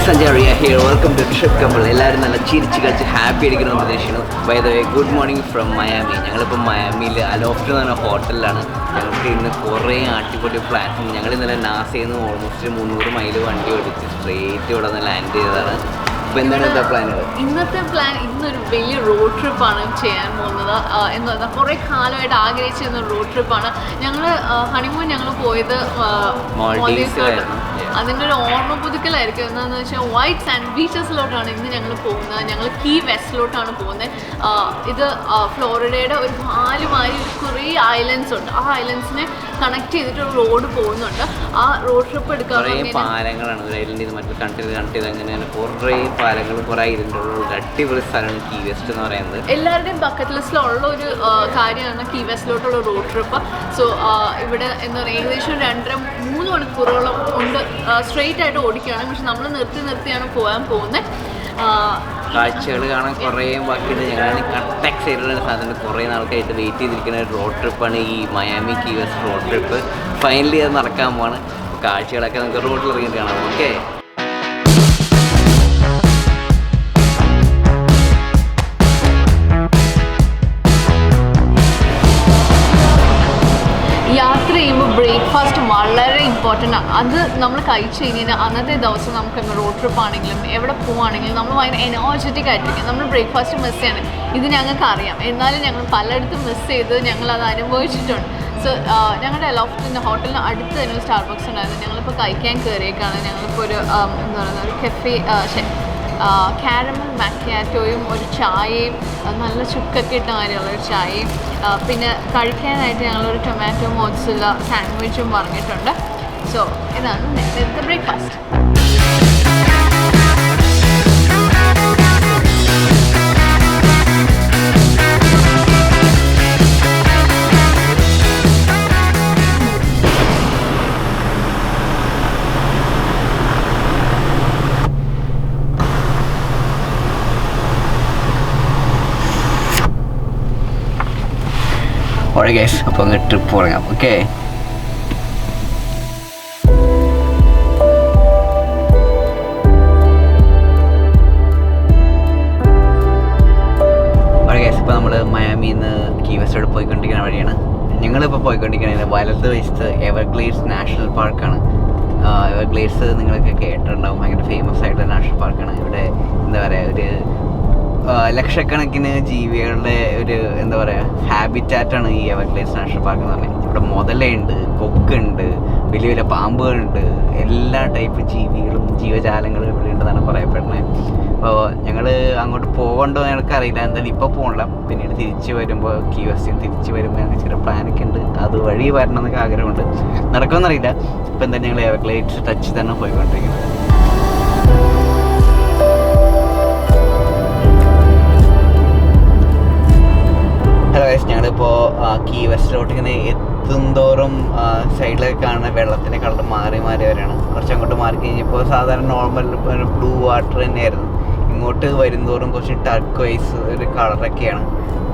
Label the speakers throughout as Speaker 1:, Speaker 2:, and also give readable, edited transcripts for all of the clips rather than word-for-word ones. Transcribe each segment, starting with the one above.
Speaker 1: Sanjay, Riya here. Welcome to Trip Couple. എല്ലാവരും നല്ല ചിരിച്ച് കളിച്ച് ഹാപ്പി ആയിരിക്കണം എന്ന് പ്രതീക്ഷിക്കുന്നു. By the way good morning from Miami. ഞങ്ങളിപ്പോൾ മയാമിയിൽ അലോഫ്റ്റ് എന്ന് പറഞ്ഞ ഹോട്ടലിലാണ്. ഞങ്ങൾക്ക് ഇന്ന് കുറേ അടിപൊളി പ്ലാൻസ്. ഞങ്ങൾ ഇന്നലെ നാസയിൽ നിന്ന് ഓൾമോസ്റ്റ് 300 മൈൽ വണ്ടി ഓടിച്ച് സ്ട്രേറ്റ് ഇവിടെ നിന്ന് ലാൻഡ് ചെയ്തതാണ്. അപ്പോൾ എന്താണ് ഇന്നത്തെ പ്ലാനുകൾ?
Speaker 2: ഇന്നത്തെ പ്ലാൻ ഇന്നൊരു വലിയ റോഡ് ട്രിപ്പാണ് ചെയ്യാൻ പോകുന്നത്. എന്ന് പറഞ്ഞാൽ കുറേ കാലമായിട്ട് ആഗ്രഹിച്ചിരുന്ന റോഡ് ട്രിപ്പാണ്. ഞങ്ങൾ ഹണിമൂൺ ഞങ്ങൾ പോയത് മാൽഡീവ്സിലാണ്. അതിൻ്റെ ഒരു ഓർമ്മ പുതുക്കലായിരിക്കും. എന്താണെന്ന് വെച്ചാൽ വൈറ്റ് സാൻഡ് ബീച്ചസിലോട്ടാണ് ഇന്ന് ഞങ്ങൾ പോകുന്നത്. ഞങ്ങൾ കീ വെസ്റ്റിലോട്ടാണ് പോകുന്നത്. ഇത് ഫ്ലോറിഡയുടെ ഒരു മാരി കുറേ ഐലൻഡ്സ് ഉണ്ട്. ആ ഐലൻഡ്സിനെ കണക്ട് ചെയ്തിട്ട് ഒരു റോഡ് പോകുന്നുണ്ട്. ആ റോഡ് ട്രിപ്പ് എടുക്കാൻ
Speaker 1: പാലങ്ങളാണ് അങ്ങനെ കുറേ പാലങ്ങൾ കുറേ ഇരുണ്ടുള്ള അടിപൊളി സ്ഥലമാണ് കീ വെസ്റ്റ് എന്ന് പറയുന്നത്.
Speaker 2: എല്ലാവരുടെയും ബക്കറ്റ് ലിസ്റ്റിലുള്ള ഒരു കാര്യമാണ് കീ വെസ്റ്റിലോട്ടുള്ള റോഡ് ട്രിപ്പ്. സോ ഇവിടെ എന്താ പറയുക ഏകദേശം 2.5-3 മണിക്കൂറോളം ഉണ്ട്. സ്ട്രെയിറ്റ് ആയിട്ട് ഓടിക്കുകയാണ്. പക്ഷെ നമ്മൾ നിർത്തിയാണ് പോകാൻ പോകുന്നത്.
Speaker 1: കാഴ്ചകൾ കാണാൻ കുറേ ബാക്കിയുണ്ട്. ഞങ്ങളാണ് കട്ട എക്സൈറ്റഡ് സാധനം. കുറേ നാൾക്കായിട്ട് വെയിറ്റ് ചെയ്തിരിക്കുന്ന ഒരു റോഡ് ട്രിപ്പാണ് ഈ Miami Key West road trip. Finally അത് നടക്കാൻ പോവാണ്. കാഴ്ചകളൊക്കെ നമുക്ക് റോഡിൽ ഇറങ്ങിയിട്ട് കാണാം. ഓക്കെ,
Speaker 2: യാത്ര ചെയ്യുമ്പോൾ ബ്രേക്ക്ഫാസ്റ്റ് വളരെ ഇമ്പോർട്ടൻ്റ് ആണ്. അത് നമ്മൾ കഴിച്ച് കഴിഞ്ഞാൽ അന്നത്തെ ദിവസം നമുക്ക് റോഡ് ട്രിപ്പ് ആണെങ്കിലും എവിടെ പോവുകയാണെങ്കിലും നമ്മൾ ഭയങ്കര എനർജറ്റിക് ആയിട്ടിരിക്കും. നമ്മൾ ബ്രേക്ക്ഫാസ്റ്റ് മിസ് ചെയ്യണം. ഇത് ഞങ്ങൾക്ക് അറിയാം. എന്നാലും ഞങ്ങൾ പലയിടത്തും മിസ് ചെയ്ത് ഞങ്ങളത് അനുഭവിച്ചിട്ടുണ്ട്. സോ ഞങ്ങളുടെ ലോഫ്റ്റിൻ്റെ ഹോട്ടലിന് അടുത്ത് തന്നെ ഒരു സ്റ്റാർബക്സ് ഉണ്ടായിരുന്നു. ഞങ്ങളിപ്പോൾ കഴിക്കാൻ കയറിയേക്കാണ്. ഞങ്ങളിപ്പോൾ ഒരു എന്താ പറയുക ഒരു കഫേ കാരമൽ മാക്കിയാറ്റോയും ഒരു ചായയും നല്ല ചുക്കൊക്കെ ഇട്ട കാര്യമുള്ള ഒരു ചായയും പിന്നെ കഴിക്കാനായിട്ട് ഞങ്ങളൊരു ടൊമാറ്റോ മോട്ട്സല്ല സാൻഡ്വിച്ചും പറഞ്ഞിട്ടുണ്ട്. സോ ഇതാണ് നേരത്തെ ബ്രേക്ക്ഫാസ്റ്റ്.
Speaker 1: ഓക്കെ ഗൈസ്, അപ്പോൾ അങ്ങ് ട്രിപ്പ് തുടങ്ങാം. ഓക്കെ, ഇപ്പോൾ നമ്മൾ മയാമിയിൽ നിന്ന് കീ വെസ്റ്റോട് പോയിക്കൊണ്ടിരിക്കുന്ന വഴിയാണ്. ഞങ്ങളിപ്പോൾ പോയിക്കൊണ്ടിരിക്കുന്നത് വലത് വശത്ത് എവർഗ്ലേഡ്സ് നാഷണൽ പാർക്കാണ്. എവർഗ്ലേഡ്സ് നിങ്ങളൊക്കെ കേട്ടിട്ടുണ്ടാവും. ഭയങ്കര ഫേമസ് ആയിട്ടുള്ള നാഷണൽ പാർക്കാണ്. ഇവിടെ എന്താ പറയുക ഒരു ലക്ഷക്കണക്കിന് ജീവികളുടെ ഒരു എന്താ പറയുക ഹാബിറ്റാറ്റാണ് ഈ എവർഗ്ലേഡ്സ് നാഷണൽ പാർക്ക് എന്ന് പറഞ്ഞാൽ. ഇവിടെ മുതലയുണ്ട്, കൊക്കുണ്ട്, വലിയ വലിയ പാമ്പുകളുണ്ട്, എല്ലാ ടൈപ്പ് ജീവികളും ജീവജാലങ്ങളും ഇവിടെ ഉണ്ടെന്നാണ് പറയപ്പെടുന്നത്. അപ്പോൾ ഞങ്ങൾ അങ്ങോട്ട് പോകണ്ടോ ഞങ്ങൾക്കറിയില്ല. എന്തായാലും ഇപ്പോൾ പോകണില്ല. പിന്നീട് തിരിച്ച് വരുമ്പോൾ കീ വെസ്റ്റിന് തിരിച്ച് വരുമ്പോൾ ഞങ്ങൾക്ക് ചില പ്ലാനൊക്കെ ഉണ്ട്. അത് വഴി വരണം എന്നൊക്കെ ആഗ്രഹമുണ്ട്. നടക്കുമെന്നറിയില്ല. ഇപ്പോൾ എന്തായാലും ഞങ്ങൾ എവർഗ്ലേഡ്സ് ടച്ച് തന്നെ പോയിക്കൊണ്ടിരിക്കുന്നത്. ഞങ്ങളിപ്പോൾ കീ വെസ്റ്റിലോട്ട് ഇങ്ങനെ എത്തുന്തോറും സൈഡിലൊക്കെ കാണുന്ന വെള്ളത്തിൻ്റെ കളർ മാറി വരികയാണ്. കുറച്ച് അങ്ങോട്ട് മാറി കഴിഞ്ഞപ്പോൾ സാധാരണ നോർമൽ ബ്ലൂ വാട്ടർ തന്നെയായിരുന്നു. ഇങ്ങോട്ട് വരുന്തോറും കുറച്ച് ടർക്വൈസ് ഒരു കളറൊക്കെയാണ്.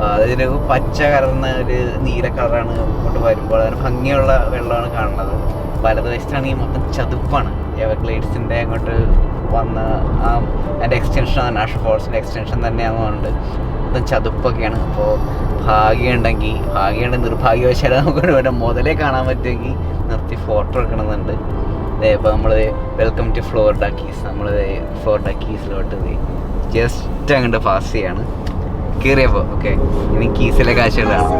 Speaker 1: അതൊരു പച്ച കലർന്ന ഒരു നീല കളറാണ് ഇങ്ങോട്ട് വരുമ്പോൾ. അതിന് ഭംഗിയുള്ള വെള്ളമാണ് കാണുന്നത്. വലതുവശത്താണെങ്കിൽ മൊത്തം ചതുപ്പാണ്. എവർഗ്ലേഡ്സിൻ്റെ അങ്ങോട്ട് വന്ന അതിൻ്റെ എക്സ്റ്റൻഷനാണ്, നാഷണൽ ഫോറസ്റ്റിൻ്റെ എക്സ്റ്റൻഷൻ തന്നെയാണെന്നുണ്ട്. മൊത്തം ചതുപ്പൊക്കെയാണ്. അപ്പോൾ ഭാഗ്യമുണ്ട് നിർഭാഗ്യവശാലും നമുക്ക് മുതലേ കാണാൻ പറ്റുമെങ്കിൽ നിർത്തി ഫോട്ടോ എടുക്കണമെന്നുണ്ട്. ഇപ്പോൾ നമ്മൾ വെൽക്കം ടു ഫ്ലോറിഡ കീസ്. നമ്മൾ ഫ്ലോറിഡ കീസിലോട്ട് ജസ്റ്റ് അങ്ങോട്ട് പാസ് ചെയ്യാണ്. കയറിയപ്പോൾ ഓക്കെ, ഇനി കീസിലെ കാഴ്ചകളാണ്.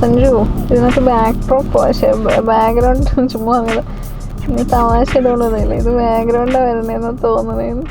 Speaker 2: സഞ്ജു, ഇതിനകത്ത് ബാക്ക് ഡ്രോപ്പ് പക്ഷേ ബാക്ക്ഗ്രൗണ്ട് ചുമ്മാ അങ്ങനെ നീ തമാശ തോന്നുന്നില്ല, ഇത് ബാക്ക്ഗ്രൗണ്ടാണ് വരുന്നതെന്ന് തോന്നുന്നേന്ന്.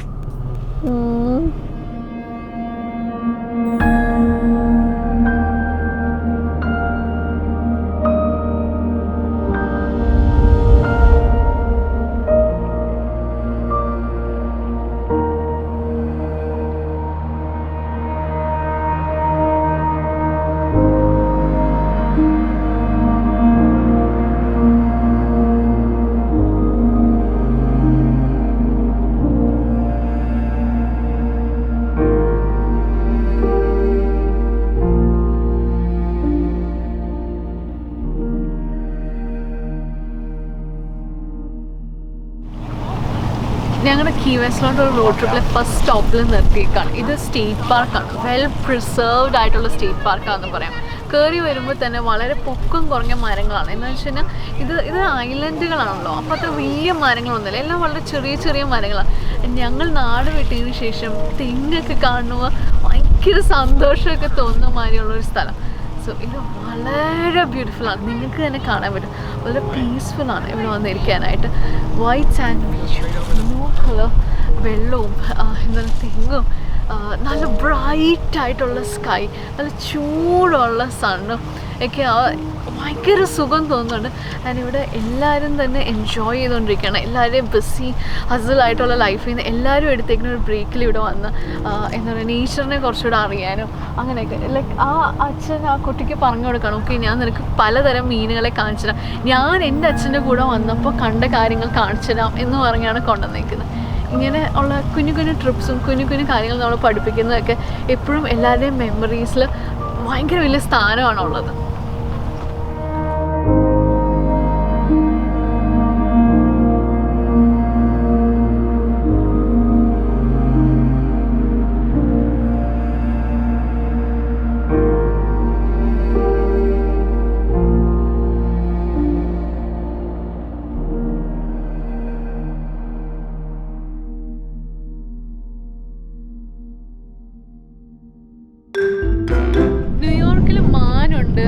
Speaker 2: ഞങ്ങളുടെ കീ വെസ്റ്റിലോട്ടുള്ള റോഡ് ട്രിപ്പിലെ ഫസ്റ്റ് സ്റ്റോപ്പിൽ നിർത്തിയേക്കാണ്. ഇത് സ്റ്റേറ്റ് പാർക്കാണ്, വെൽ പ്രിസർവ്ഡ് ആയിട്ടുള്ള സ്റ്റേറ്റ് പാർക്കാണെന്ന് പറയാം. കയറി വരുമ്പോൾ തന്നെ വളരെ പൊക്കം കുറഞ്ഞ മരങ്ങളാണ്. എന്ന് വെച്ച് കഴിഞ്ഞാൽ ഇത് ഐലൻഡുകളാണല്ലോ, അപ്പോൾ അത്ര വലിയ മരങ്ങളൊന്നുമില്ല, എല്ലാം വളരെ ചെറിയ ചെറിയ മരങ്ങളാണ്. ഞങ്ങൾ നാട് വിട്ടതിന് ശേഷം തെങ്ങൊക്കെ കാണുമ്പോൾ ഭയങ്കര സന്തോഷമൊക്കെ തോന്നുന്ന മാതിരിയുള്ളൊരു സ്ഥലം. സോ ഇത് വളരെ ബ്യൂട്ടിഫുള്ളാണ്, നിങ്ങൾക്ക് തന്നെ കാണാൻ പറ്റും. വളരെ പീസ്ഫുള്ളാണ് ഇവിടെ വന്നിരിക്കാനായിട്ട്. White sand beach, blue colour വെള്ളവും എന്താണ് തെങ്ങും, നല്ല ബ്രൈറ്റ് ആയിട്ടുള്ള സ്കൈ, നല്ല ചൂടുള്ള സണ്ണും ഒക്കെ ഭയങ്കര സുഖം തോന്നുന്നുണ്ട്. ആൻഡ് ഇവിടെ എല്ലാവരും തന്നെ എൻജോയ് ചെയ്തുകൊണ്ടിരിക്കുകയാണ്. എല്ലാവരെയും ബിസി ഹസിലായിട്ടുള്ള ലൈഫിൽ നിന്ന് എല്ലാവരും എടുത്തേക്കുന്ന ഒരു ബ്രേക്കിൽ ഇവിടെ വന്ന് എന്താ പറയുക, നേച്ചറിനെ കുറച്ചുകൂടെ അറിയാനും അങ്ങനെയൊക്കെ. ലൈക്ക് ആ അച്ഛൻ ആ കുട്ടിക്ക് പറഞ്ഞു കൊടുക്കണം, ഓക്കെ ഞാൻ നിനക്ക് പലതരം മീനുകളെ കാണിച്ചു തരാം, ഞാൻ എൻ്റെ അച്ഛൻ്റെ കൂടെ വന്നപ്പോൾ കണ്ട കാര്യങ്ങൾ കാണിച്ചു തരാം എന്ന് പറഞ്ഞാണ് കൊണ്ടുവന്നേക്കുന്നത്. ഇങ്ങനെ ഉള്ള കുഞ്ഞു കുഞ്ഞു ട്രിപ്സും കുഞ്ഞു കുഞ്ഞു കാര്യങ്ങൾ നമ്മൾ പഠിപ്പിക്കുന്നതൊക്കെ എപ്പോഴും എല്ലാവരുടെയും മെമ്മറീസിൽ ഭയങ്കര വലിയ സ്ഥാനമാണുള്ളത്.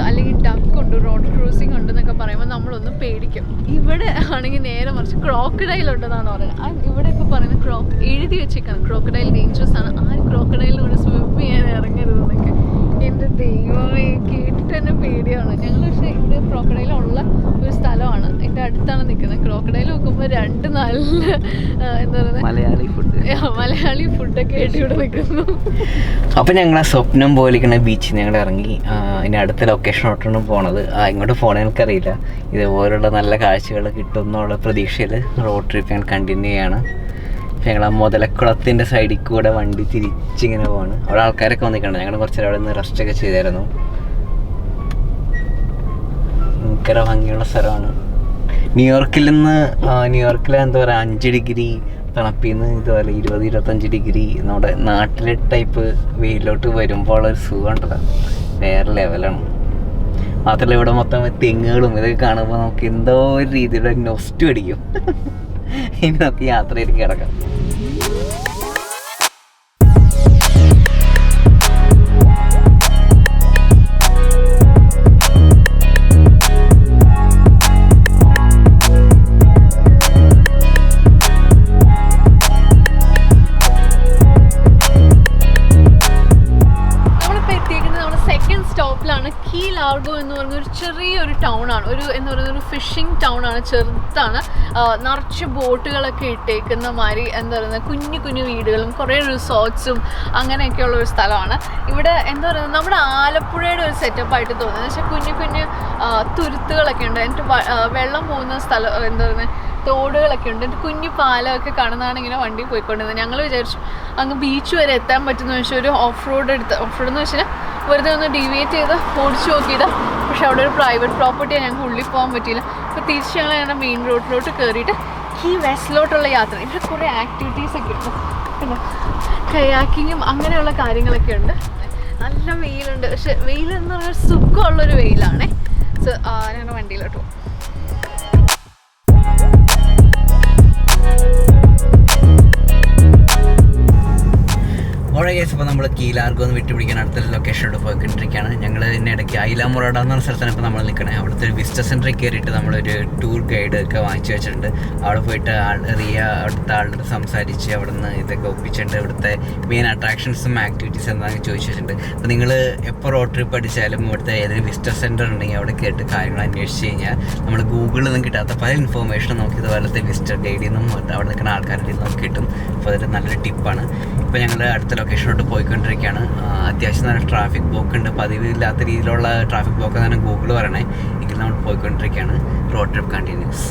Speaker 2: അല്ലെങ്കിൽ ഡക്കുണ്ട്, റോഡ് ക്രൂസിംഗ് ഉണ്ട് എന്നൊക്കെ പറയുമ്പോൾ നമ്മളൊന്നും പേടിക്കും. ഇവിടെ ആണെങ്കിൽ നേരെ മറിച്ച് ക്രോക്കഡൈൽ ഉണ്ടെന്നാണ് പറയുന്നത്. ഇവിടെ ഇപ്പോൾ പറയുന്നത് എഴുതി വെച്ചേക്കാണ് ക്രോക്കഡൈൽ ഡേഞ്ചറസ് ആണ്, ആരും ക്രോക്കഡൈലിന് കൂടെ സ്വിം ചെയ്യാൻ ഇറങ്ങരുതെന്നൊക്കെ. എൻ്റെ ദൈവമേ, കേട്ടിട്ട് തന്നെ പേടിയാണ്. ഞങ്ങൾ പക്ഷേ ഇവിടെ ക്രോക്കഡൈൽ ഉള്ള ഒരു സ്ഥലമാണ്, എൻ്റെ അടുത്താണ് നിൽക്കുന്നത്. ക്രോക്കഡൈൽ നോക്കുമ്പോൾ രണ്ട് നല്ല എന്താ പറയുക മലയാളി ഫുഡൊക്കെ ആയിട്ട് ഇവിടെ നിൽക്കുന്നു.
Speaker 1: അപ്പം ഞങ്ങൾ ആ സ്വപ്നം പോലിരിക്കുന്ന ബീച്ചിൽ ഞങ്ങൾ ഇറങ്ങി ഇനി അടുത്ത ലൊക്കേഷനോട്ടാണ് പോണത്. ഇങ്ങോട്ട് പോകണേ എനിക്കറിയില്ല, ഇതുപോലുള്ള നല്ല കാഴ്ചകൾ കിട്ടും എന്നുള്ള പ്രതീക്ഷയിൽ റോഡ് ട്രിപ്പ് ഞങ്ങൾ കണ്ടിന്യൂ ചെയ്യാണ്. ഞങ്ങൾ ആ മുതലക്കുളത്തിൻ്റെ സൈഡിൽ കൂടെ വണ്ടി തിരിച്ചിങ്ങനെ പോവാണ്. അവിടെ ആൾക്കാരൊക്കെ വന്നിട്ടുണ്ട്. ഞങ്ങൾ കുറച്ച് അവിടെ നിന്ന് റെസ്റ്റൊക്കെ ചെയ്തായിരുന്നു. ഭയങ്കര ഭംഗിയുള്ള സ്ഥലമാണ്. ന്യൂയോർക്കിൽ എന്താ പറയുക 5 ഡിഗ്രി തണുപ്പിൽ നിന്ന് ഇതുപോലെ 20-25 ഡിഗ്രി നമ്മുടെ നാട്ടിലെ ടൈപ്പ് വെയിലോട്ട് വരുമ്പോൾ ഉള്ളൊരു സുഖം ഉണ്ടല്ലോ, വേറെ ലെവലാണ്. മാത്രമല്ല ഇവിടെ മൊത്തം തെങ്ങുകളും ഇതൊക്കെ കാണുമ്പോൾ നമുക്ക് എന്തോ ഒരു രീതിയിലുള്ള നൊസ്റ്റു അടിക്കും. ഇനി നമുക്ക് യാത്രയിലേക്ക് കിടക്കാം.
Speaker 2: കീ ലാർഗോ എന്ന് പറഞ്ഞൊരു ചെറിയൊരു ടൗൺ ആണ്, എന്താ പറയുക ഒരു ഫിഷിംഗ് ടൗൺ ആണ്, ചെറുതാണ്. നിറച്ച് ബോട്ടുകളൊക്കെ ഇട്ടേക്കുന്ന മാതിരി എന്താ പറയുന്നത് കുഞ്ഞു കുഞ്ഞു വീടുകളും കുറേ റിസോർട്ട്സും അങ്ങനെയൊക്കെയുള്ള ഒരു സ്ഥലമാണ്. ഇവിടെ എന്താ പറയുക നമ്മുടെ ആലപ്പുഴയുടെ ഒരു സെറ്റപ്പായിട്ട് തോന്നുന്നത്. എന്ന് വെച്ചാൽ കുഞ്ഞു കുഞ്ഞു തുരുത്തുകളൊക്കെ ഉണ്ട്, എന്നിട്ട് വെള്ളം പോകുന്ന സ്ഥലം എന്താ പറയുന്നത് തോടുകളൊക്കെ ഉണ്ട്, എന്നിട്ട് കുഞ്ഞു പാലമൊക്കെ കാണുന്നതാണ് ഇങ്ങനെ വണ്ടി പോയിക്കൊണ്ടിരുന്നത്. ഞങ്ങൾ വിചാരിച്ചു അങ്ങ് ബീച്ച് വരെ എത്താൻ പറ്റുന്ന വെച്ചാൽ ഒരു ഓഫ് റോഡ് എന്ന് വെച്ചാൽ വെറുതെ ഒന്ന് ഡീവിയേറ്റ് ചെയ്ത് ഓടിച്ചു നോക്കിയിട്ട്, പക്ഷെ അവിടെ ഒരു പ്രൈവറ്റ് പ്രോപ്പർട്ടിയാണ്, ഞങ്ങൾക്ക് ഉള്ളിൽ പോകാൻ പറ്റിയില്ല. അപ്പോൾ തിരിച്ച് ഞങ്ങൾ ഞങ്ങളുടെ മെയിൻ റോഡിലോട്ട് കയറിയിട്ട് കീ വെസ്റ്റിലോട്ടുള്ള യാത്ര. ഇവിടെ കുറേ ആക്ടിവിറ്റീസൊക്കെ ഉണ്ട്, പിന്നെ കയാക്കിങ്ങും അങ്ങനെയുള്ള കാര്യങ്ങളൊക്കെ ഉണ്ട്. നല്ല വെയിലുണ്ട്, പക്ഷെ വെയിലെന്ന് പറഞ്ഞാൽ സുഖമുള്ളൊരു വെയിലാണേ. സോ ഞങ്ങളുടെ വണ്ടിയിലോട്ട് പോകും.
Speaker 1: ഇപ്പോൾ നമ്മൾ കീ ലാർഗോ ഒന്ന് വിട്ടുപിടിക്കാൻ അടുത്തൊരു ലൊക്കേഷനോട് പോയിക്കൊണ്ടിരിക്കുകയാണ്. ഞങ്ങൾ ഇതിൻ്റെ ഇടയ്ക്ക് ഐലാമൊറാഡ എന്ന് പറഞ്ഞ സ്ഥലത്താണ് ഇപ്പോൾ നമ്മൾ നിൽക്കണേ. അവിടുത്തെ ഒരു വിസിറ്റർ സെൻറ്ററിൽ കയറിയിട്ട് നമ്മളൊരു ടൂർ ഗൈഡ് ഒക്കെ വാങ്ങിച്ചു വെച്ചിട്ടുണ്ട്. അവിടെ പോയിട്ട് റിയ അവിടുത്തെ ആളുടെ സംസാരിച്ച് അവിടെ നിന്ന് ഇതൊക്കെ ഒപ്പിച്ചിട്ടുണ്ട്. ഇവിടുത്തെ മെയിൻ അട്രാക്ഷൻസും ആക്ടിവിറ്റീസ് എന്താണെന്ന് ചോദിച്ചു വെച്ചിട്ടുണ്ട്. അപ്പോൾ നിങ്ങൾ എപ്പോൾ റോഡ് ട്രിപ്പ് അടിച്ചാലും ഇവിടുത്തെ ഏതെങ്കിലും വിസിറ്റർ സെൻറ്റർ ഉണ്ടെങ്കിൽ അവിടെ കേട്ട് കാര്യങ്ങൾ അന്വേഷിച്ച് കഴിഞ്ഞാൽ നമ്മൾ ഗൂഗിളിൽ നിന്നും കിട്ടാത്ത പല ഇൻഫോർമേഷനും നമുക്ക് ഇതുപോലത്തെ വിസിറ്റർ ഗൈഡിൽ നിന്നും അവിടെ നിൽക്കുന്ന ആൾക്കാരുടെ നിന്നും കിട്ടും. അപ്പോൾ അതൊരു നല്ലൊരു ടിപ്പാണ്. ഇപ്പോൾ ഞങ്ങൾ അടുത്ത ലൊക്കേഷനോട്ട് പോയിക്കൊണ്ടിരിക്കുകയാണ്. അത്യാവശ്യം നല്ല ട്രാഫിക് ബ്ലോക്ക് ഉണ്ട്. പതിവില്ലാത്ത രീതിയിലുള്ള ട്രാഫിക് ബ്ലോക്ക് എന്നാണ് ഗൂഗിൾ പറയണേ. എങ്കിൽ നമ്മൾ പോയിക്കൊണ്ടിരിക്കുകയാണ്. Road trip continuous.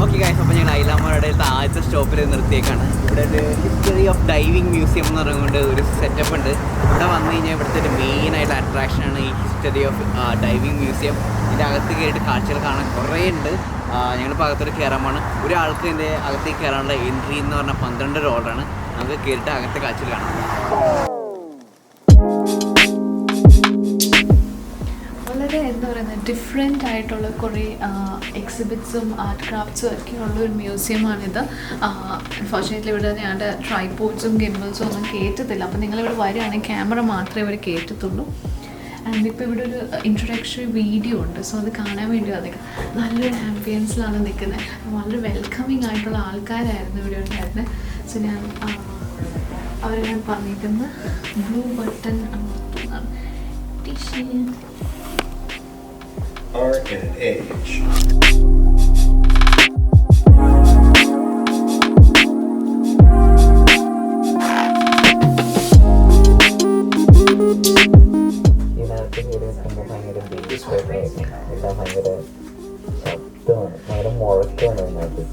Speaker 1: Okay guys, അപ്പോൾ ഞങ്ങൾ ഐലാമൊറാഡയിലത്തെ ആദ്യത്തെ സ്റ്റോപ്പിൽ നിർത്തിയേക്കാണ്. ഇവിടെ ഒരു ഹിസ്റ്ററി ഓഫ് ഡൈവിംഗ് മ്യൂസിയം എന്ന് പറയുന്നത് ഒരു സെറ്റപ്പ് ഉണ്ട്. ഇവിടെ വന്നു കഴിഞ്ഞാൽ ഇവിടുത്തെ ഒരു മെയിനായിട്ടുള്ള അട്രാക്ഷനാണ് ഈ ഹിസ്റ്ററി ഓഫ് ഡൈവിംഗ് മ്യൂസിയം. ഇതിൻ്റെ അകത്ത് കയറിയിട്ട് കാഴ്ചകൾ കാണാൻ കുറേ ഉണ്ട്. ഞങ്ങളിപ്പോൾ അകത്തോട്ട് കയറാൻ പോകണം. ഒരാൾക്ക് ഇതിൻ്റെ അകത്തേക്ക് കയറാനുള്ള എൻട്രി എന്ന് പറഞ്ഞാൽ $12. നമുക്ക് കയറിയിട്ട് അകത്തെ കാഴ്ചകൾ കാണാം.
Speaker 2: വളരെ എന്താ പറയുന്നത് ഡിഫറെൻ്റ് ആയിട്ടുള്ള കുറേ എക്സിബിറ്റ്സും ആർട്ട് ക്രാഫ്റ്റ്സും ഒക്കെ ഉള്ള ഒരു മ്യൂസിയമാണിത്. അൺഫോർച്യുനേറ്റ്ലി ഇവിടെ ഞങ്ങളുടെ ട്രൈപോഡ്സും ഗിംബിൾസും ഒന്നും കയറ്റത്തില്ല. അപ്പോൾ നിങ്ങളിവിടെ വരികയാണെങ്കിൽ ക്യാമറ മാത്രമേ ഇവർ കയറ്റത്തുള്ളൂ. ആൻഡ് ഇപ്പോൾ ഇവിടെ ഒരു ഇൻട്രൊഡക്ടറി വീഡിയോ ഉണ്ട്. സോ അത് കാണാൻ വേണ്ടി അതൊക്കെ നല്ലൊരു ആംബിയൻസിലാണ് നിൽക്കുന്നത്. വളരെ വെൽക്കമിങ് ആയിട്ടുള്ള ആൾക്കാരായിരുന്നു ഇവിടെ ഉണ്ടായിരുന്നത്. സോ അവരെ ഞാൻ പറഞ്ഞിരിക്കുന്നത് blue button
Speaker 3: Art and Age.
Speaker 1: ഇതിനകത്ത് കയറി നിൽക്കുമ്പോൾ ഭയങ്കര ബീച്ച് എല്ലാം ഭയങ്കര ശബ്ദമാണ്, ഭയങ്കര മുഴക്കമാണ് അതിനകത്ത്.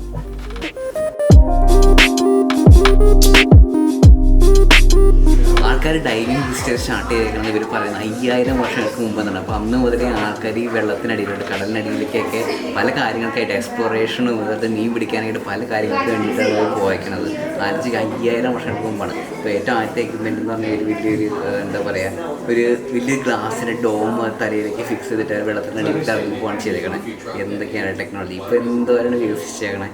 Speaker 1: ആൾക്കാർ ഡൈവിംഗ് ഹിസ്റ്ററി സ്റ്റാർട്ട് ചെയ്തേക്കുന്നത് ഇവർ പറയുന്നത് 5000 വർഷങ്ങൾക്ക് മുമ്പ് എന്നാണ്. അപ്പോൾ അന്ന് മുതലേ ആൾക്കാർ ഈ വെള്ളത്തിനടിയിലുണ്ട്, കടലിനടിയിലേക്കൊക്കെ പല കാര്യങ്ങൾക്കായിട്ട് എക്സ്പ്ലോറേഷനും അതുപോലെ മീൻ പിടിക്കാനായിട്ട് പല കാര്യങ്ങൾക്ക് വേണ്ടിയിട്ടാണ് അവർ പോയേക്കുന്നത്. 5000 വർഷങ്ങൾക്ക് മുമ്പാണ്. ഇപ്പോൾ ഏറ്റവും ആദ്യത്തെ എക്യുപ്മെൻറ്റ് എന്ന് പറഞ്ഞാൽ ഒരു വലിയൊരു എന്താ പറയുക, ഒരു വലിയൊരു ഗ്ലാസിൻ്റെ ഡോം തലയിലേക്ക് ഫിക്സ് ചെയ്തിട്ട് വെള്ളത്തിനടിയിലേക്ക് ഇറങ്ങി പോകാൻ ചെയ്തേക്കണേ. എന്തൊക്കെയാണ് ടെക്നോളജി ഇപ്പോൾ എന്തോരാണ് വികസിച്ചേക്കണേ.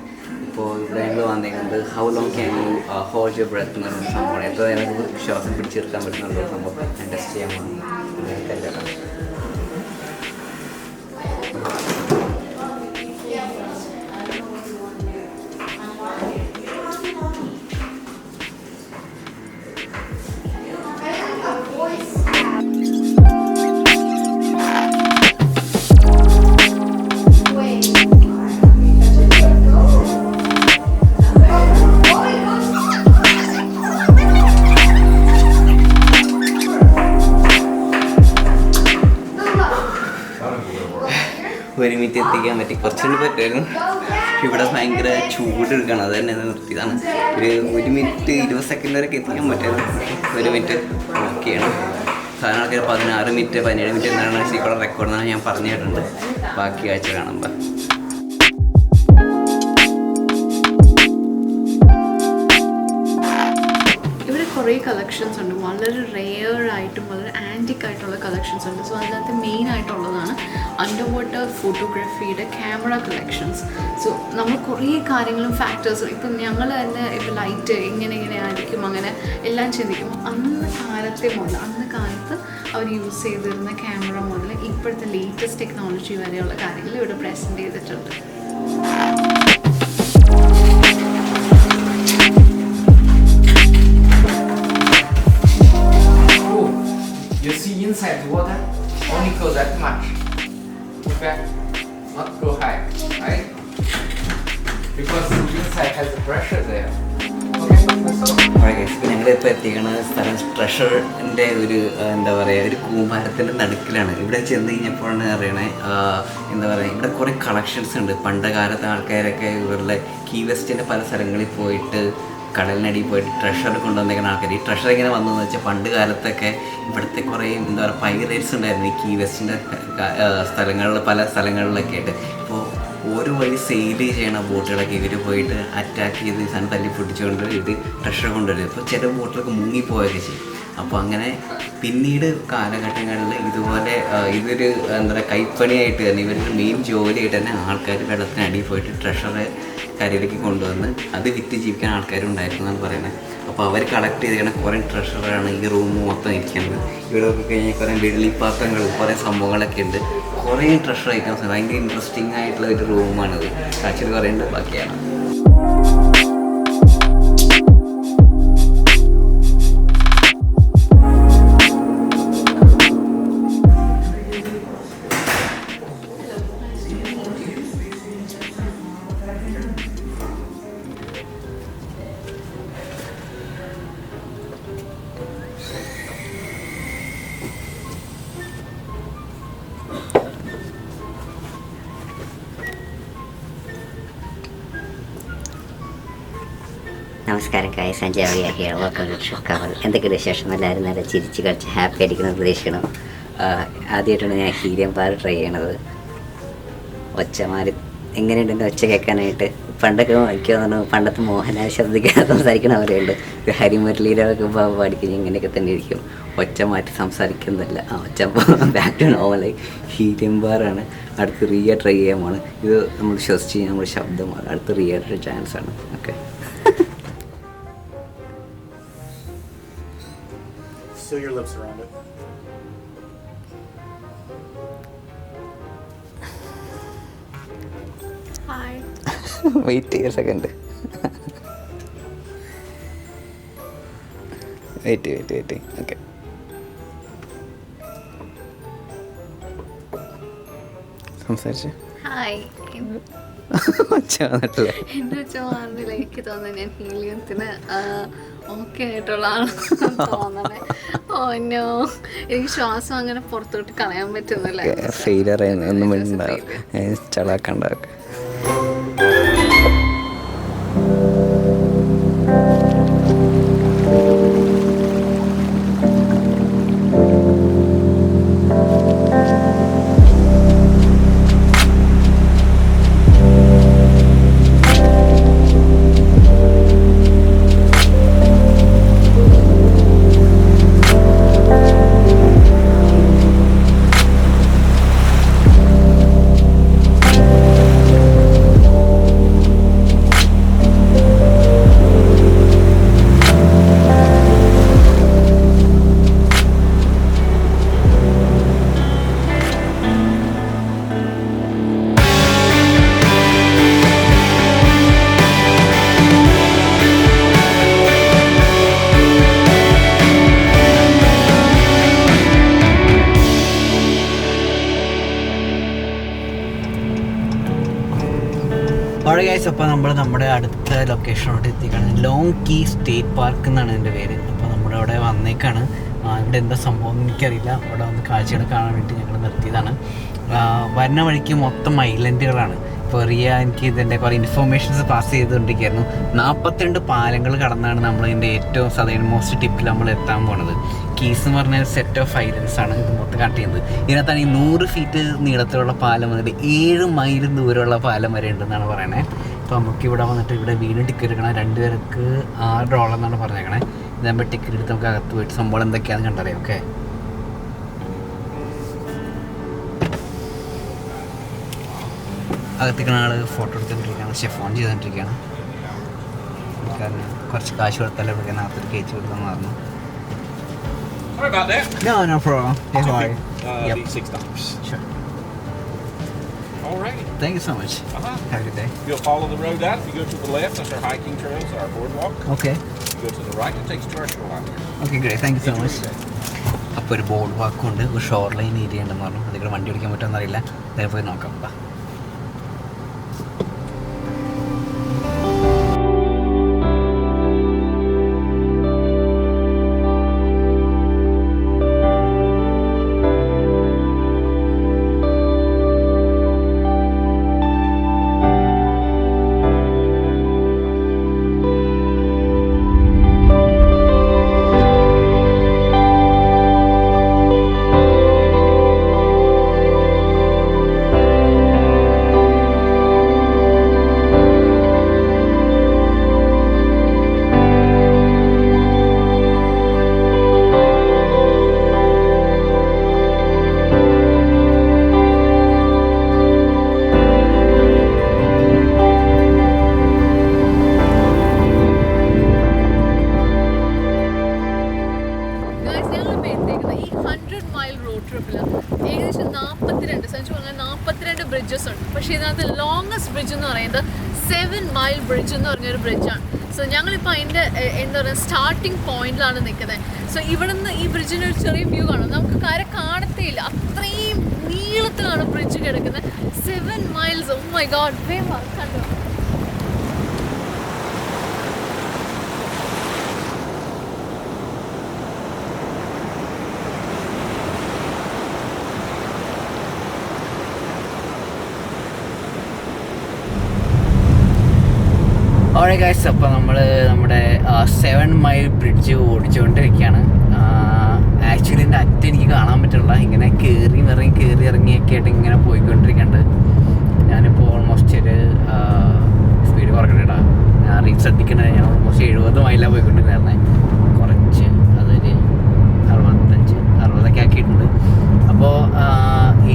Speaker 1: ഇപ്പോൾ ഇവിടെ ഞങ്ങൾ വന്നേക്കുന്നത് how long can you hold your breath എന്ന് പറയുന്ന സംഭവമാണ്. എത്ര നേരം ശ്വാസം പിടിച്ചെടുക്കാൻ പറ്റുന്നുള്ള സംഭവം ഞാൻ ടെസ്റ്റ് ചെയ്യാൻ പോകുന്നു. ഒരു മിനിറ്റ് എത്തിക്കാൻ പറ്റി, കുറച്ചുകൂടി പറ്റുമായിരുന്നു. ഇവിടെ ഭയങ്കര ചൂടെടുക്കണം, അത് തന്നെ നിർത്തിയതാണ്. ഒരു മിനിറ്റ് 20 സെക്കൻഡ് വരെയൊക്കെ എത്തിക്കാൻ പറ്റുമായിരുന്നു. ഒരു മിനിറ്റ് ഓക്കെയാണ്. സാധാരണ ആൾക്കാർ 16 മിനിറ്റ് 17 മിനിറ്റ് എന്താണ് ശരിക്കുള്ള റെക്കോർഡെന്നാണ് ഞാൻ പറഞ്ഞു കേട്ടിട്ടുണ്ട്. ബാക്കി ആഴ്ച കാണുമ്പോൾ
Speaker 2: കുറേ കളക്ഷൻസ് ഉണ്ട്. വളരെ റെയർ ആയിട്ടും വളരെ ആൻറ്റിക് ആയിട്ടുള്ള കളക്ഷൻസ് ഉണ്ട്. സോ അതിനകത്ത് മെയിൻ ആയിട്ടുള്ളതാണ് അണ്ടർ വാട്ടർ ഫോട്ടോഗ്രാഫിയുടെ ക്യാമറ കളക്ഷൻസ്. സോ നമ്മൾ കുറേ കാര്യങ്ങളും ഫാക്ടേഴ്സും ഇപ്പം ഞങ്ങൾ തന്നെ ഇപ്പം ലൈറ്റ് ഇങ്ങനെ ആയിരിക്കും അങ്ങനെ എല്ലാം ചിന്തിക്കും. അന്ന് കാലത്ത് അവർ യൂസ് ചെയ്തിരുന്ന ക്യാമറ മുതൽ ഇപ്പോഴത്തെ ലേറ്റസ്റ്റ് ടെക്നോളജി വരെയുള്ള കാര്യങ്ങൾ ഇവിടെ പ്രസൻറ്റ് ചെയ്തിട്ടുണ്ട്.
Speaker 4: You see inside the water, only go that much. Okay? Not go high, right? Because the inside has the pressure there. Okay?
Speaker 1: ഇപ്പം ഞങ്ങളിപ്പോൾ എത്തിക്കുന്ന സ്ഥലം ട്രഷറിൻ്റെ ഒരു എന്താ പറയുക ഒരു കൂമ്പാരത്തിൻ്റെ നടുക്കിലാണ്. ഇവിടെ ചെന്ന് കഴിഞ്ഞപ്പോഴാണ് അറിയണേ എന്താ പറയുക ഇവിടെ കുറേ കളക്ഷൻസ് ഉണ്ട്. പണ്ട് കാലത്തെ ആൾക്കാരൊക്കെ ഇവരുടെ കീ വെസ്റ്റിൻ്റെ പല സ്ഥലങ്ങളിൽ പോയിട്ട് കടലിനടിയിൽ പോയിട്ട് ട്രഷർ കൊണ്ടുവന്നേക്കുന്ന ആൾക്കാർ. ഈ ട്രഷർ എങ്ങനെ വന്നതെന്ന് വെച്ചാൽ പണ്ട് കാലത്തൊക്കെ ഇവിടുത്തെ കുറേ എന്താ പറയുക പൈറേറ്റ്സ് ഉണ്ടായിരുന്നു ഈ കീ വെസ്റ്റിൻ്റെ സ്ഥലങ്ങളിൽ പല സ്ഥലങ്ങളിലൊക്കെ ആയിട്ട്. ഇപ്പോൾ ഓരോ വഴി സെയിൽ ചെയ്യണ ബോട്ടുകളൊക്കെ ഇവർ പോയിട്ട് അറ്റാക്ക് ചെയ്ത് ഈ സാധനം തല്ലി പൊട്ടിച്ചുകൊണ്ട് ഇത് ട്രഷർ കൊണ്ടുവരും. ഇപ്പോൾ ചില ബോട്ടുകളൊക്കെ മുങ്ങിപ്പോയൊക്കെ ചെയ്യും. അപ്പോൾ അങ്ങനെ പിന്നീട് കാലഘട്ടങ്ങളിൽ ഇതുപോലെ ഇതൊരു എന്താ പറയുക കൈപ്പണിയായിട്ട് തന്നെ ഇവരുടെ മെയിൻ ജോലിയായിട്ട് തന്നെ ആൾക്കാർ വെള്ളത്തിനടിയിൽ പോയിട്ട് ട്രഷറെ കരയിലേക്ക് കൊണ്ടുവന്ന് അത് വിറ്റ് ജീവിക്കാൻ ആൾക്കാരുണ്ടായിരുന്നു എന്നാണ് പറയുന്നത്. അപ്പോൾ അവർ കളക്ട് ചെയ്തിരിക്കുന്ന കുറേ ട്രഷറാണ് ഈ റൂം മൊത്തം ഇരിക്കുന്നത്. ഇവിടെ ഒക്കെ കഴിഞ്ഞാൽ കുറേ വെള്ളിപ്പാത്രങ്ങൾ, കുറേ സംഭവങ്ങളൊക്കെ ഉണ്ട്. കുറേ ട്രഷർ ഐറ്റംസ്, ഭയങ്കര ഇൻട്രസ്റ്റിംഗ് ആയിട്ടുള്ള ഒരു റൂമാണിത്. ആക്ച്വലി കുറേ ഉണ്ട്, ബാക്കിയാണ്.
Speaker 5: നമസ്കാരം guys, Sanjay Riya here, welcome to trip cover. എന്തൊക്കെയാണ് വിശേഷം? എല്ലാവരും നല്ല ചിരിച്ച് കളിച്ച് ഹാപ്പി ആയിരിക്കുന്ന പ്രതീക്ഷിക്കണം. ആദ്യമായിട്ടാണ് ഞാൻ ഹീലിയം ബാർ ട്രൈ ചെയ്യണത്. ഒച്ചമാര് എങ്ങനെയുണ്ട് എൻ്റെ ഒച്ച കേൾക്കാനായിട്ട്? പണ്ടൊക്കെ എനിക്ക് തോന്നുന്നു പണ്ടത്തെ മോഹൻലാൽ ശബ്ദിക്കാൻ സംസാരിക്കണ പോലെയുണ്ട്. ഒരു ഹരിമുരളീരൊക്കെ പാടിക്കുന്ന ഇങ്ങനെയൊക്കെ തന്നെ ഇരിക്കും, ഒച്ച മാറ്റി സംസാരിക്കുന്നില്ല. ഒച്ച ബാക്ക് ടു നോർമലായി. ഹീലിയം ബാറാണ്. അടുത്ത് റിയ ട്രൈ ചെയ്യാൻ പോണ്. ഇത് നമ്മൾ ശ്വസിച്ച് കഴിഞ്ഞാൽ നമ്മുടെ ശബ്ദമാണ്. അടുത്ത് റിയയുടെ ചാൻസ് ആണ്. Okay,
Speaker 3: Seal your lips around it.
Speaker 2: Hi.
Speaker 1: Wait ചെയ്യ സെക്കൻഡ്. വെയിറ്റ്. ഓക്കെ, സംസാരിച്ച്
Speaker 2: ഹായ്.
Speaker 1: ഒച്ച വന്നിട്ടില്ല.
Speaker 2: എൻ്റെ വെച്ച മാറുന്നില്ല. എനിക്ക് തോന്നുന്നത് ഞാൻ ഹീലിയത്തിന് ഓക്കെ ആയിട്ടുള്ള ആളാണെന്ന് തോന്നണേ. ഓനോ, എനിക്ക് ശ്വാസം അങ്ങനെ പുറത്തോട്ട് കളയാൻ പറ്റുന്നില്ല.
Speaker 1: ഫെയിലർ ഒന്നും ഉണ്ടാവും, ചളാക്കണ്ടാവും. അപ്പോൾ നമ്മൾ നമ്മുടെ അടുത്ത ലൊക്കേഷനോട് എത്തിക്കാണ്. ലോങ് കീ സ്റ്റേറ്റ് പാർക്ക് എന്നാണ് എൻ്റെ പേര്. അപ്പോൾ നമ്മുടെ അവിടെ വന്നേക്കാണ്. ഇവിടെ എന്താ സംഭവം എനിക്കറിയില്ല. അവിടെ വന്ന് കാഴ്ചകൾ കാണാൻ വേണ്ടി ഞങ്ങൾ നിർത്തിയതാണ്. വരുന്ന വഴിക്ക് മൊത്തം ഐലൻഡുകളാണ്. ഇപ്പോൾ റിയ എനിക്ക് ഇതിൻ്റെ കുറേ ഇൻഫോർമേഷൻസ് പാസ് ചെയ്തുകൊണ്ടിരിക്കുകയായിരുന്നു. 42 പാലങ്ങൾ കടന്നാണ് നമ്മൾ ഇതിൻ്റെ ഏറ്റവും സദേൺ മോസ്റ്റ് ടിപ്പിൽ നമ്മൾ എത്താൻ പോണത്. കീസ് എന്ന് പറഞ്ഞ സെറ്റ് ഓഫ് ഐലൻഡ്സ് ആണ് ഇത് മൊത്തം കട്ട് ചെയ്യുന്നത്. ഇതിനകത്താണ് ഈ 100 ഫീറ്റ് നീളത്തിലുള്ള പാലം വന്നിട്ട് 7 മൈൽ ദൂരമുള്ള പാലം വരെ ഉണ്ടെന്നാണ് പറയണത്. അപ്പോൾ നമുക്ക് ഇവിടെ വന്നിട്ട് ഇവിടെ വീണ്ടും ടിക്കറ്റ് എടുക്കണം. 2 പേർക്ക് $6 എന്നാണ് പറഞ്ഞേക്കണേ. ഇതാകുമ്പോൾ ടിക്കറ്റ് എടുത്ത് നമുക്ക് അകത്ത് പോയിട്ട് സംഭവം എന്തൊക്കെയാണെന്ന് കണ്ടറിയാം. ഓക്കെ, അകത്തേക്കുന്ന ആൾ ഫോട്ടോ എടുത്തുകൊണ്ടിരിക്കുകയാണ്, പക്ഷേ ഫോൺ ചെയ്തുകൊണ്ടിരിക്കുകയാണ്. കാരണം കുറച്ച് കാശ് കൊടുത്താലേ ഇവിടെ അകത്തൊരു കയറ്റി കൊടുത്തെന്ന് പറഞ്ഞു.
Speaker 6: Sorry about that.
Speaker 1: No problem. Hey, how are you?
Speaker 6: Yep. $6.
Speaker 1: Sure.
Speaker 6: Alrighty.
Speaker 1: Thank you so much. Have a good day.
Speaker 6: You'll follow the road out. If you go to the left, that's our hiking trails, our boardwalk.
Speaker 1: Okay.
Speaker 6: If you go to the right, it takes you to our shoreline.
Speaker 1: Okay, great. Thank you so much. അപ്പോൾ ഒരു board വാക്കുണ്ട്, ഒരു shore line area ഉണ്ടെന്ന് പറഞ്ഞു. അതിൽ വണ്ടി ഓടിക്കാൻ പറ്റുമെന്ന് അറിയില്ല. അതേ പോയി നോക്കാം.
Speaker 2: പറയുന്നത് 7 മൈൽ ബ്രിഡ്ജ് എന്ന് പറഞ്ഞൊരു ബ്രിഡ്ജാണ്. സോ ഞങ്ങളിപ്പോൾ അതിൻ്റെ എന്താ പറയുക സ്റ്റാർട്ടിങ് പോയിന്റിലാണ് നിൽക്കുന്നത്. സോ ഇവിടെ നിന്ന് ഈ ബ്രിഡ്ജിൻ്റെ ഒരു ചെറിയ വ്യൂ കാണും. നമുക്ക് കര കാണത്തേയില്ല, അത്രയും നീളത്തിലാണ് ബ്രിഡ്ജ് കിടക്കുന്നത്. 7 മൈൽസ്. ഓ മൈ ഗോഡ്, കണ്ടോ?
Speaker 1: ഓരോ ഗൈസ്, അപ്പോൾ നമ്മൾ നമ്മുടെ 7 മൈൽ ബ്രിഡ്ജ് ഓടിച്ചുകൊണ്ടിരിക്കുകയാണ്. ആക്ച്വലി എൻ്റെ അറ്റ എനിക്ക് കാണാൻ പറ്റില്ല, ഇങ്ങനെ കയറി ഇറങ്ങിയൊക്കെ ആയിട്ട് ഇങ്ങനെ പോയിക്കൊണ്ടിരിക്കുന്നുണ്ട്. ഞാനിപ്പോൾ ഓൾമോസ്റ്റ് ഒരു സ്പീഡ് കുറക്കണേടാ, ഞാൻ ശ്രദ്ധിക്കണേ, ഞാൻ ഓൾമോസ്റ്റ് 70 മൈലാണ് പോയിക്കൊണ്ടിരുന്നത്. കുറച്ച് അതൊരു 65-60 ആക്കിയിട്ടുണ്ട്. അപ്പോൾ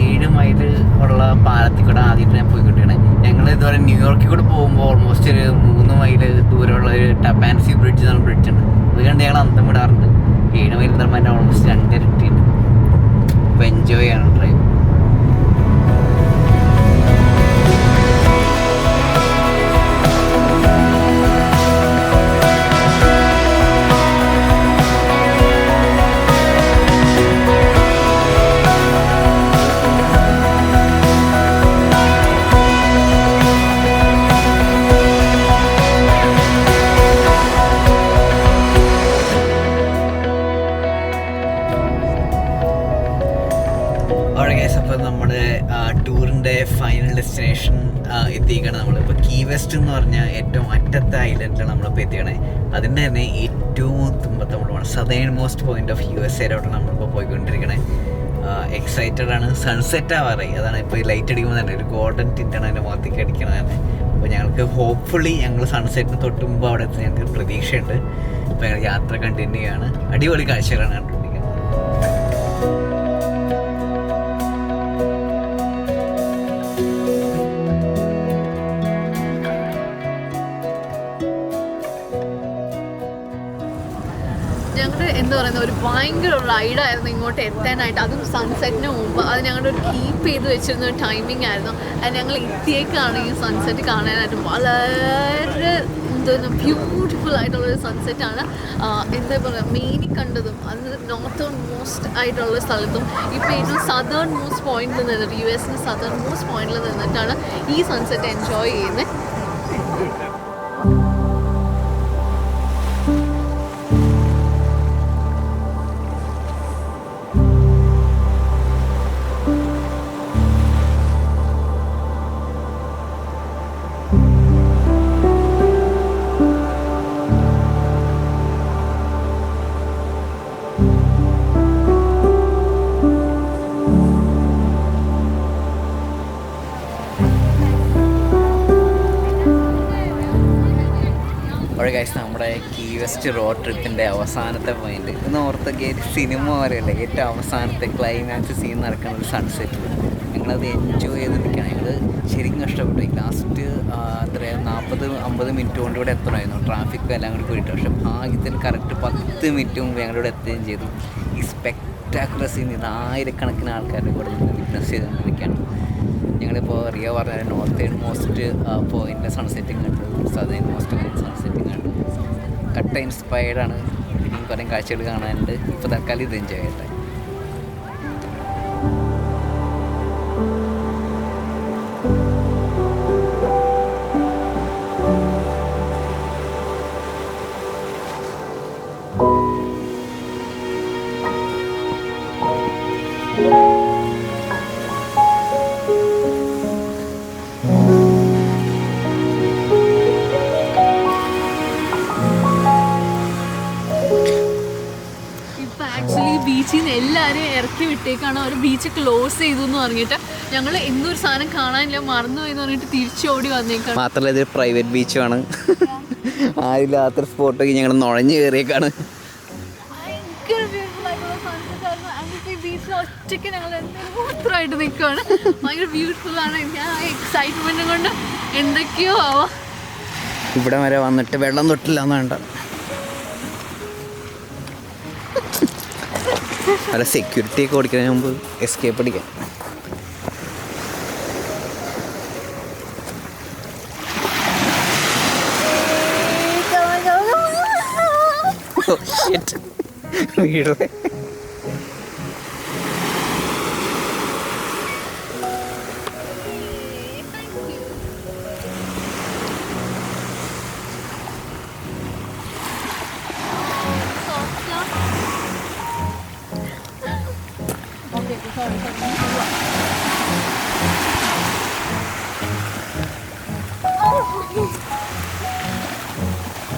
Speaker 1: 7 മൈൽ ഉള്ള പാലത്തിൽ കൂടെ ആദ്യമായിട്ട് ഞാൻ പോയിക്കൊണ്ടിരിക്കണേ. ഞങ്ങൾ ഇതുവരെ ന്യൂയോർക്കിൽ കൂടെ പോകുമ്പോൾ ഓൾമോസ്റ്റ് ഒരു 3 മൈൽ ദൂരമുള്ള ഒരു ടപ്പാൻസി ബ്രിഡ്ജ് എന്ന ബ്രിഡ്ജ് ഉണ്ട്. അത് കണ്ട് ഞങ്ങൾ അന്തം വിടാറുണ്ട്. 7 മൈൽ എന്ന് പറയുമ്പോൾ എൻ്റെ ഓൾമോസ്റ്റ് 2 ഇരട്ടിയുണ്ട്. അപ്പോൾ എൻജോയ് ചെയ്യണം ഡ്രൈവ്. അപ്പോൾ നമ്മുടെ ടൂറിൻ്റെ ഫൈനൽ ഡെസ്റ്റിനേഷൻ എത്തിയിരിക്കണം. നമ്മളിപ്പോൾ കീ വെസ്റ്റ് എന്ന് പറഞ്ഞാൽ ഏറ്റവും അറ്റത്തെ ഐലൻഡിലാണ് നമ്മളിപ്പോൾ എത്തിക്കണേ. അതിൻ്റെ തന്നെ ഏറ്റവും തുമ്പത്ത് നമ്മൾ പോകണം. Southern most point of USA നമ്മളിപ്പോൾ പോയിക്കൊണ്ടിരിക്കണേ. എക്സൈറ്റഡ് ആണ്. സൺസെറ്റ് ആവാറായി, അതാണ് ഇപ്പോൾ ലൈറ്റ് അടിക്കുമ്പോൾ തന്നെ ഒരു ഗോൾഡൻ ടിൻ്റാണ് അതിൻ്റെ മുഖത്തേക്ക് അടിക്കണത് തന്നെ. അപ്പോൾ ഞങ്ങൾക്ക് ഹോപ്പ്ഫുള്ളി ഞങ്ങൾ സൺസെറ്റിന് തൊട്ട് മുമ്പ് അവിടെ എത്തി ഞങ്ങൾക്ക് പ്രതീക്ഷയുണ്ട്. അപ്പോൾ ഞങ്ങൾ യാത്ര കണ്ടിന്യൂ ചെയ്യാണ്. അടിപൊളി കാഴ്ചകളാണ് കണ്ടുകൊണ്ടിരിക്കുന്നത്.
Speaker 2: ഞങ്ങളുടെ എന്താ പറയുന്നത് ഒരു ഭയങ്കര റൈഡായിരുന്നു ഇങ്ങോട്ട് എത്താനായിട്ട്. അതും സൺസെറ്റിന് മുമ്പ്. അത് ഞങ്ങളുടെ ഒരു കീപ്പ് ചെയ്ത് വെച്ചിരുന്ന ഒരു ടൈമിംഗ് ആയിരുന്നു. അത് ഞങ്ങൾ എത്തിയേക്കാണ് ഈ സൺസെറ്റ് കാണാനായിട്ട്. വളരെ എന്തോ ബ്യൂട്ടിഫുൾ ആയിട്ടുള്ളൊരു സൺസെറ്റാണ്. എന്താ പറയുക, മെയിനിൽ കണ്ടതും അത് നോർത്തേൺ മോസ്റ്റ് ആയിട്ടുള്ള സ്ഥലത്തും ഇപ്പോൾ ഏറ്റവും സദേൺ മോസ്റ്റ് പോയിന്റിൽ നിന്നിട്ട് US സദേൺ മോസ്റ്റ് പോയിന്റിൽ നിന്നിട്ടാണ് ഈ സൺസെറ്റ് എൻജോയ് ചെയ്യുന്നത്.
Speaker 1: ഗൈസ്, നമ്മുടെ കീ വെസ്റ്റ് റോഡ് ട്രിപ്പിൻ്റെ അവസാനത്തെ പോയിന്റ് ഇന്ന് ഓർത്ത് സിനിമ പോലെയല്ല, ഏറ്റവും അവസാനത്തെ ക്ലൈമാക്സ് സീൻ നടക്കുന്ന ഒരു സൺസെറ്റ്. ഞങ്ങളത് എൻജോയ് ചെയ്തിരിക്കുകയാണ്. ഞങ്ങൾ ശരിക്കും കഷ്ടപ്പെട്ടു. ലാസ്റ്റ് എത്രയാണ് 40-50 മിനിറ്റ് കൊണ്ട് ഇവിടെ എത്തണമായിരുന്നു, ട്രാഫിക്കും എല്ലാം കൂടി പോയിട്ട്. പക്ഷേ ഭാഗ്യത്തിന് കറക്റ്റ് 10 മിനിറ്റ് മുമ്പ് ഞങ്ങളിവിടെ എത്തുകയും ചെയ്തു. ഈ സ്പെക്ടാക്കുലർ സീൻ ഇത് ആയിരക്കണക്കിന് ആൾക്കാരുടെ കൂടെ നിന്ന് വിറ്റ്നസ് ചെയ്തുകൊണ്ടിരിക്കുകയാണ്. ഞങ്ങളിപ്പോൾ റിയ പറഞ്ഞ നോർത്തേൺ മോസ്റ്റ് പോയിൻ്റെ സൺസെറ്റിങ് കണ്ടു, സദേൺ മോസ്റ്റ് പോയിൻ്റ് സൺസെറ്റിങ് കണ്ടു. കട്ട ഇൻസ്പയർഡാണ്. ഇനിയും കുറേ കാഴ്ചകൾ കാണാനുണ്ട്. ഇപ്പോൾ തൽക്കാലം ഇത് എൻജോയ് ചെയ്യട്ടെ.
Speaker 2: ബീച്ചിൽ നിന്ന് എല്ലാവരെയും ഇറക്കി വിട്ടേക്കാണ്. അവർ ബീച്ച് ക്ലോസ് ചെയ്തു എന്ന് പറഞ്ഞിട്ട് ഞങ്ങൾ എന്തൊരു സാധനം കാണാനില്ല, മറന്നുപോയി എന്ന് പറഞ്ഞിട്ട് തിരിച്ചോടി വന്നേക്കാണ്.
Speaker 1: മാത്രമല്ല ഇതൊരു പ്രൈവറ്റ് ബീച്ചുമാണ്. ആരില്ലാത്ത സ്പോട്ടൊക്കെ ഞങ്ങൾ നുഴഞ്ഞു കയറിയേക്കാണ്.
Speaker 2: ഭയങ്കര ബ്യൂട്ടിഫുൾ ആയിട്ടുള്ള സൺസെറ്റ് ആയിരുന്നു. അങ്ങനത്തെ ബീച്ചിൽ ഒറ്റയ്ക്ക് ഞങ്ങൾ മാത്രമായിട്ട് നിൽക്കുകയാണ്. ഭയങ്കര ബ്യൂട്ടിഫുൾ ആണ്. ഞാൻ ആ എക്സൈറ്റ്മെൻറ്റ് കൊണ്ട് എന്തൊക്കെയോ ആവാം.
Speaker 1: ഇവിടെ വരെ വന്നിട്ട് വെള്ളം തൊട്ടില്ല എന്ന് വേണ്ട. അല്ല, സെക്യൂരിറ്റി ഒക്കെ ഓടിക്കുന്നതിന് മുമ്പ് എസ്കേപ്പ് അടിക്കാം. വീട്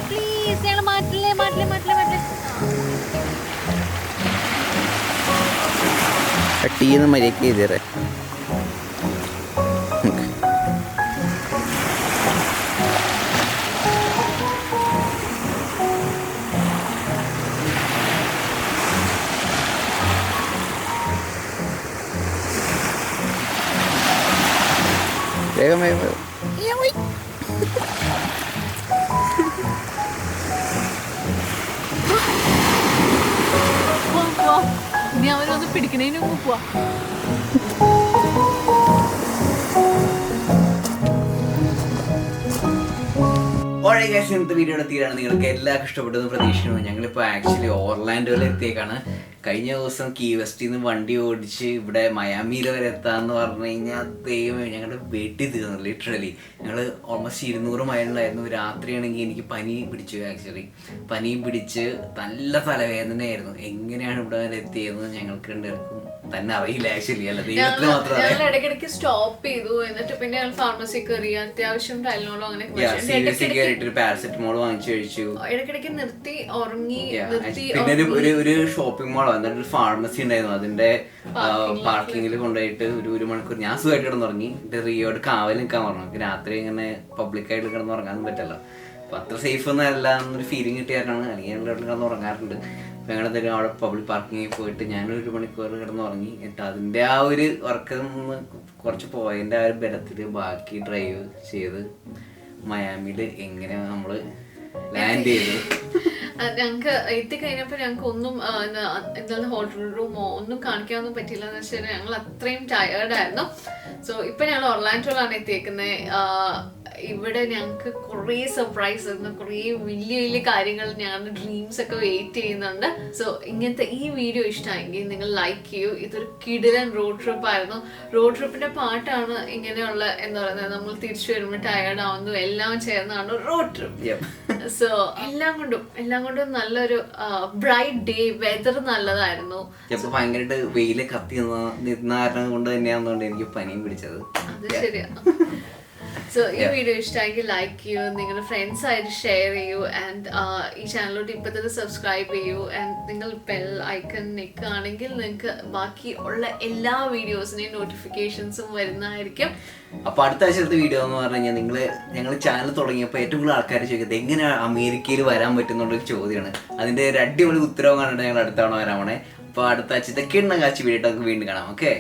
Speaker 2: പ്ലീസ് ഞങ്ങൾ മാറ്റില്ലേ.
Speaker 1: ടീന്ന് മര്യാദക്ക് ചെയ്തേറെ. വേഗം വേഗം
Speaker 2: ഇനി അവരൊന്ന് പിടിക്കണേന് മുമ്പ് പോവാ.
Speaker 1: ഇന്നത്തെ വീഡിയോയുടെ തീരാണ്. നിങ്ങൾക്ക് എല്ലാവർക്കും ഇഷ്ടപ്പെട്ടെന്ന് പ്രതീക്ഷിക്കുന്നു. ഞങ്ങളിപ്പോൾ ആക്ച്വലി ഓർലാൻഡോയിൽ എത്തിയേക്കാണ്. കഴിഞ്ഞ ദിവസം കീ വെസ്റ്റിൽ നിന്ന് വണ്ടി ഓടിച്ച് ഇവിടെ മയാമിയിൽ വരെ എത്താന്ന് പറഞ്ഞു കഴിഞ്ഞാൽ ദൈവമേ ഞങ്ങളുടെ വെട്ടി തീർന്നു. ലിറ്ററലി ഞങ്ങൾ ഓൾമോസ്റ്റ് 200 മൈലുണ്ടായിരുന്നു. രാത്രിയാണെങ്കിൽ എനിക്ക് പനി പിടിച്ചു. ആക്ച്വലി പനിയും പിടിച്ച് നല്ല തലവേദനയായിരുന്നു. എങ്ങനെയാണ് ഇവിടെ വരെ എത്തിയതെന്ന് ഞങ്ങൾക്ക് രണ്ടുപേർക്കും തന്നെ അറിയില്ല. ആക്ച്വലി അല്ല ദൈവത്തിന് മാത്രം
Speaker 2: ഞങ്ങൾ ഇടയ്ക്കിടയ്ക്ക് സ്റ്റോപ്പ് ചെയ്തു. എന്നിട്ട് പിന്നെ ഞങ്ങൾ ഫാർമസി കയറി. അത്യാവശ്യം ടൈലിനോളോ അങ്ങനെ
Speaker 1: പാരസെറ്റമോൾ വാങ്ങിച്ചു കഴിച്ചു.
Speaker 2: ഇടയ്ക്കിടയ്ക്ക് നിർത്തി ഉറങ്ങി.
Speaker 1: പിന്നെ ഒരു ഷോപ്പിംഗ് മോളോ എന്നിട്ട് ഒരു ഫാർമസി ഉണ്ടായിരുന്നു. അതിന്റെ പാർക്കിങ്ങിൽ കൊണ്ടുപോയിട്ട് ഒരു മണിക്കൂർ ഞാൻ സുഖമായിട്ട് കിടന്നുറങ്ങി. റിയോട് കാവൽ നിൽക്കാൻ പറഞ്ഞു. രാത്രി ഇങ്ങനെ പബ്ലിക്കായിട്ട് കിടന്നുറങ്ങാനും പറ്റല്ലോ. അപ്പൊ അത്ര സേഫ് ഒന്നും അല്ല എന്നൊരു ഫീലിംഗ് കിട്ടിയാലാണ്. അല്ലെങ്കിൽ ഞങ്ങൾ ഇവിടെ കിടന്നുറങ്ങാറുണ്ട്. അപ്പൊ ഞങ്ങളെന്തായാലും അവിടെ പബ്ലിക് പാർക്കിങ്ങിൽ പോയിട്ട് ഞാനൊരു മണിക്കൂർ കിടന്നുറങ്ങി. എന്നിട്ട് അതിന്റെ ആ ഒരു ഉറക്കം കുറച്ച് പോയതിന്റെ ആ ഒരു ബലത്തില് ബാക്കി ഡ്രൈവ് ചെയ്ത് മയാമിയില് എങ്ങനെ നമ്മള് ലാൻഡ് ചെയ്തു.
Speaker 2: ഞങ്ങൾക്ക് എത്തിക്കഴിഞ്ഞപ്പോൾ ഞങ്ങൾക്ക് ഒന്നും എന്താണ് ഹോട്ടൽ റൂമോ ഒന്നും കാണിക്കാനൊന്നും പറ്റില്ല. എന്ന് വെച്ചാൽ ഞങ്ങൾ അത്രയും ടയേർഡായിരുന്നു. സോ ഇപ്പം ഞങ്ങൾ ഒർലാൻഡോയിലാണ് എത്തിയേക്കുന്നത്. ഇവിടെ ഞങ്ങൾക്ക് കുറേ സർപ്രൈസ് ആയിരുന്നു. കുറേ വലിയ വലിയ കാര്യങ്ങൾ ഞങ്ങളുടെ ഡ്രീംസ് ഒക്കെ വെയിറ്റ് ചെയ്യുന്നുണ്ട്. സോ ഇങ്ങനത്തെ ഈ വീഡിയോ ഇഷ്ടമായെങ്കിൽ നിങ്ങൾ ലൈക്ക് ചെയ്യൂ. ഇതൊരു കിടിലൻ റോഡ് ട്രിപ്പ് ആയിരുന്നു. റോഡ് ട്രിപ്പിന്റെ പാട്ടാണ് ഇങ്ങനെയുള്ള എന്താ പറയുന്നത്, നമ്മൾ തിരിച്ചു വരുമ്പോൾ ടയേർഡ് ആവുന്നു എല്ലാം ചേർന്നാണ് റോഡ് ട്രിപ്പ്. സോ എല്ലാം കൊണ്ടും നല്ലൊരു ബ്രൈറ്റ് ഡേ. വെതർ നല്ലതായിരുന്നു.
Speaker 1: ഭയങ്കരമായിട്ട് വെയില് കത്തി നിന്ന കാരണം കൊണ്ട് തന്നെയാണെന്നുകൊണ്ട് എനിക്ക് പനിയും പിടിച്ചത്.
Speaker 2: അത് ശരിയാ. സോ ഈ വീഡിയോ ഇഷ്ടമായെങ്കിൽ ലൈക്ക് ചെയ്യൂ, നിങ്ങളുടെ ഫ്രണ്ട്സ് ആയിട്ട് ഷെയർ ചെയ്യൂ. ആൻഡ് ഈ ചാനലിലോട്ട് ഇപ്പോൾ തന്നെ സബ്സ്ക്രൈബ് ചെയ്യൂ. ആൻഡ് നിങ്ങൾ ബെൽ ഐക്കൺ നിൽക്കുകയാണെങ്കിൽ നിങ്ങൾക്ക് ബാക്കി ഉള്ള എല്ലാ വീഡിയോസിനെയും നോട്ടിഫിക്കേഷൻസും വരുന്നതായിരിക്കും.
Speaker 1: അപ്പൊ അടുത്ത ആഴ്ചത്തെ വീഡിയോ എന്ന് പറഞ്ഞു കഴിഞ്ഞാൽ ഞങ്ങൾ ചാനൽ തുടങ്ങിയപ്പോൾ ഏറ്റവും കൂടുതൽ ആൾക്കാർ ചോദിക്കുന്നത് എങ്ങനെയാണ് അമേരിക്കയിൽ വരാൻ പറ്റുന്നുള്ളൊരു ചോദ്യമാണ്. അതിന്റെ ഒരു അടിപൊളി ഉത്തരവ് കണ്ടിട്ട് ഞങ്ങൾ അടുത്ത തവണ വരാൻ പോണേ. അപ്പൊ അടുത്ത ആഴ്ചത്തെ കിണ്ണ കാച്ചി വീഡിയോ നമുക്ക് വീണ്ടും കാണാം. ഓക്കെ.